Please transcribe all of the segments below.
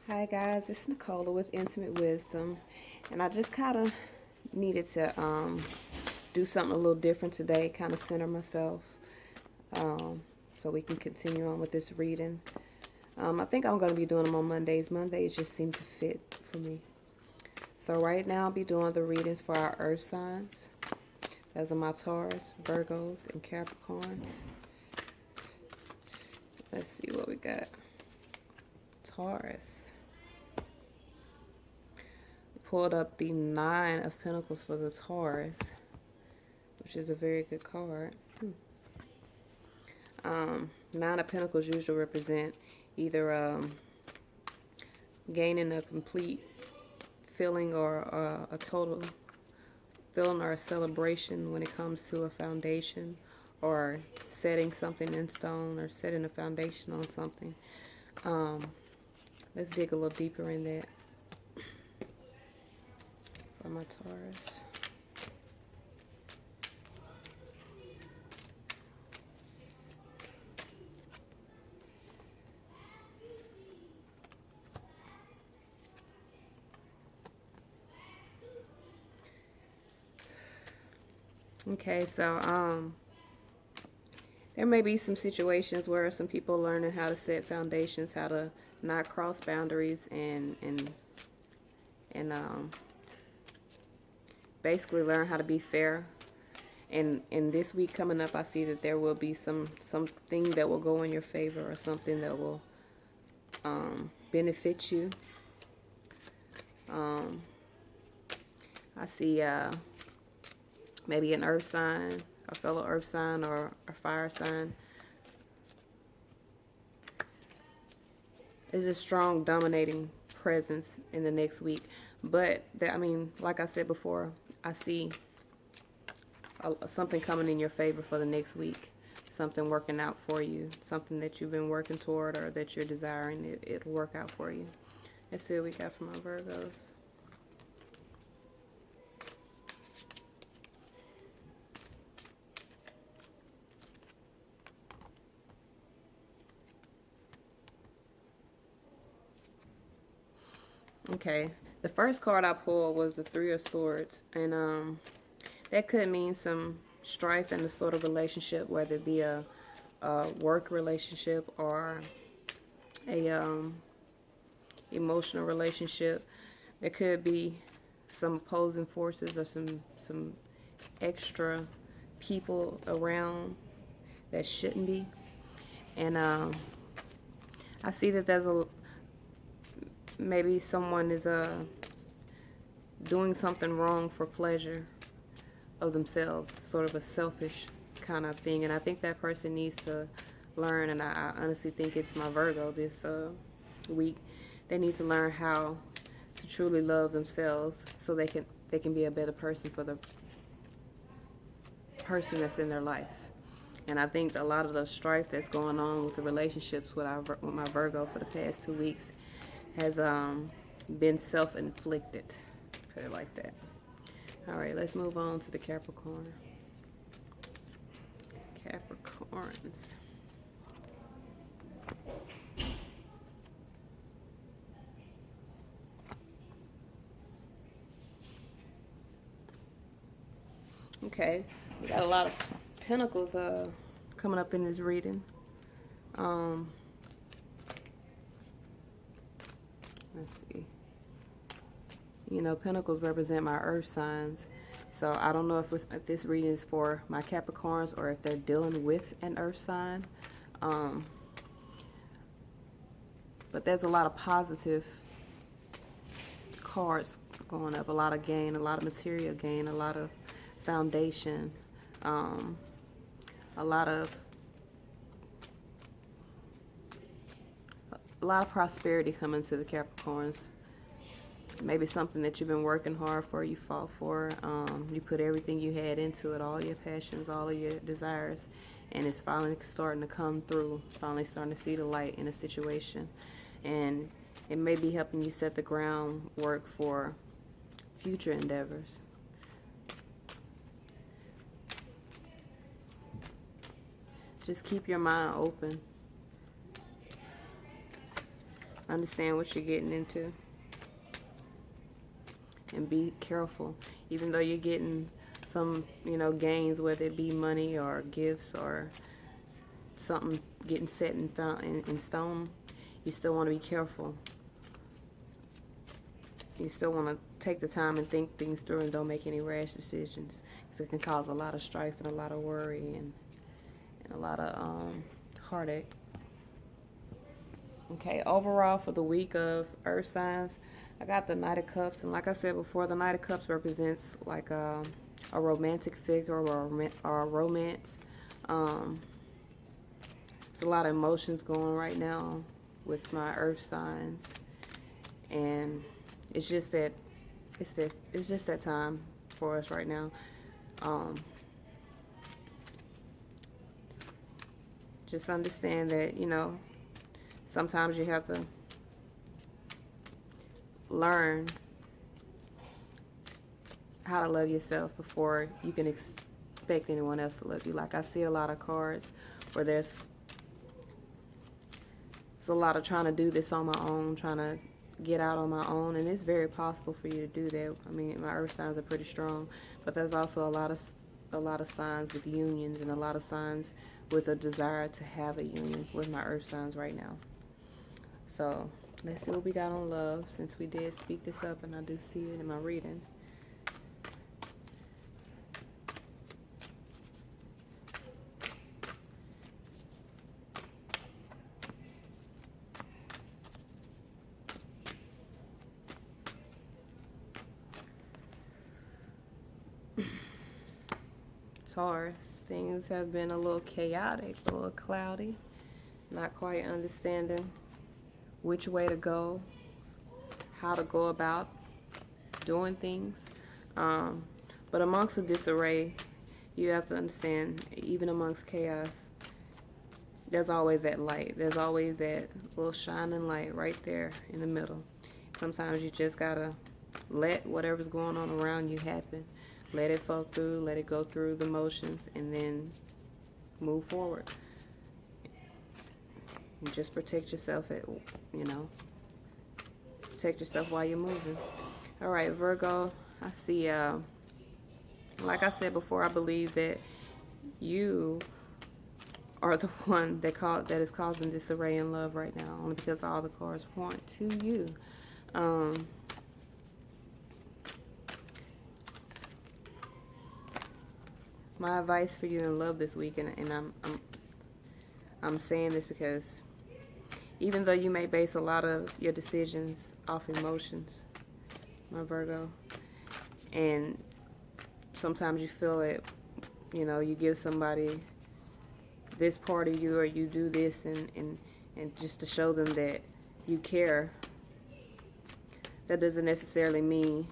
Hi guys, it's Nicola with Intimate Wisdom, and I just kind of needed to do something a little different today, kind of center myself, um, so we can continue on with this reading. I think I'm going to be doing them on Mondays. Mondays just seem to fit for me. So right now I'll be doing the readings for our Earth signs. Those are my Taurus, Virgos, and Capricorns. Let's see what we got. Taurus. Pulled up the Nine of Pentacles for the Taurus, which is a very good card. Nine of Pentacles usually represent either gaining a complete feeling or a total feeling or a celebration when it comes to a foundation, or setting something in stone or setting a foundation on something. Let's dig a little deeper in that for my Taurus. Okay, so there may be some situations where some people are learning how to set foundations, how to not cross boundaries, and basically learn how to be fair. And in this week coming up, I see that there will be something that will go in your favor, or something that will benefit you. I see maybe an earth sign, a fellow earth sign, or a fire sign. There's a strong dominating presence in the next week. But, I mean, like I said before, I see something coming in your favor for the next week. Something working out for you. Something that you've been working toward or that you're desiring. It'll work out for you. Let's see what we got from our Virgos. Okay, the first card I pulled was the Three of Swords, and that could mean some strife in the sort of relationship, whether it be a work relationship or a emotional relationship. There could be some opposing forces or some extra people around that shouldn't be, and I see that there's maybe someone is doing something wrong for pleasure of themselves, sort of a selfish kind of thing. And I think that person needs to learn, and I honestly think it's my Virgo this week. They need to learn how to truly love themselves, so they can be a better person for the person that's in their life. And I think a lot of the strife that's going on with the relationships with my Virgo for the past 2 weeks has been self-inflicted, put it like that. All right, let's move on to the Capricorn. Capricorns. Okay, we got a lot of pentacles coming up in this reading. Let's see. You know, pentacles represent my earth signs. So I don't know if this reading is for my Capricorns or if they're dealing with an earth sign. But there's a lot of positive cards going up. A lot of gain, a lot of material gain, a lot of foundation, a lot of prosperity coming to the Capricorns. Maybe something that you've been working hard for, you fought for, you put everything you had into it, all your passions, all of your desires, and it's finally starting to come through, finally starting to see the light in a situation. And it may be helping you set the groundwork for future endeavors. Just keep your mind open. Understand what you're getting into and be careful. Even though you're getting some, gains, whether it be money or gifts or something getting set in stone, you still want to be careful. You still want to take the time and think things through and don't make any rash decisions, because it can cause a lot of strife and a lot of worry and a lot of heartache. Okay, overall for the week of Earth signs, I got the Knight of Cups, and like I said before, the Knight of Cups represents like a romantic figure or a romance. There's a lot of emotions going right now with my Earth signs, and it's just that time for us right now. Just understand that, sometimes you have to learn how to love yourself before you can expect anyone else to love you. Like, I see a lot of cards where there's a lot of trying to do this on my own, trying to get out on my own, and it's very possible for you to do that. I mean, my Earth signs are pretty strong, but there's also a lot of signs with unions and a lot of signs with a desire to have a union with my Earth signs right now. So let's see what we got on love, since we did speak this up and I do see it in my reading. Taurus, things have been a little chaotic, a little cloudy, not quite understanding which way to go, how to go about doing things. But amongst the disarray, you have to understand, even amongst chaos, there's always that light. There's always that little shining light right there in the middle. Sometimes you just gotta let whatever's going on around you happen. Let it flow through, let it go through the motions, and then move forward. And just protect yourself protect yourself while you're moving. All right, Virgo, I see, like I said before, I believe that you are the one that is causing disarray in love right now, only because all the cards point to you. My advice for you in love this week, and I'm saying this because even though you may base a lot of your decisions off emotions, my Virgo, and sometimes you feel it, you give somebody this part of you, or you do this and just to show them that you care, that doesn't necessarily mean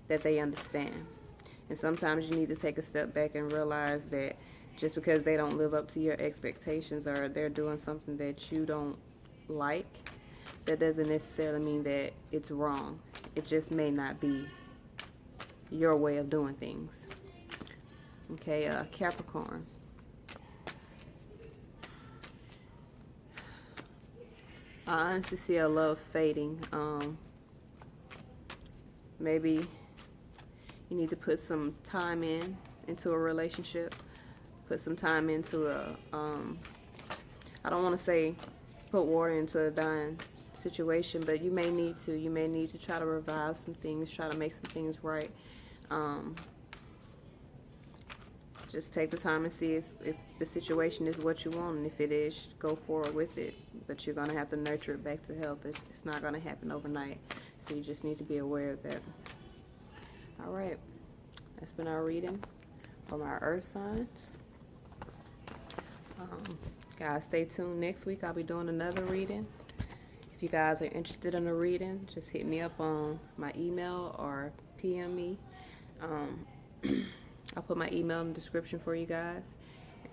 that they understand. And sometimes you need to take a step back and realize that just because they don't live up to your expectations, or they're doing something that you don't like, that doesn't necessarily mean that it's wrong. It just may not be your way of doing things. Okay, Capricorn. I honestly see a love fading. Maybe you need to put some time into a relationship. Put some time into I don't want to say put water into a dying situation, but you may need to. You may need to try to revive some things, try to make some things right. Just take the time and see if the situation is what you want, and if it is, go forward with it. But you're going to have to nurture it back to health. It's not going to happen overnight. So you just need to be aware of that. All right, that's been our reading from our Earth signs. Guys, stay tuned. Next week I'll be doing another reading. If you guys are interested in a reading, just hit me up on my email or PM me. I'll put my email in the description for you guys.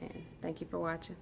And thank you for watching.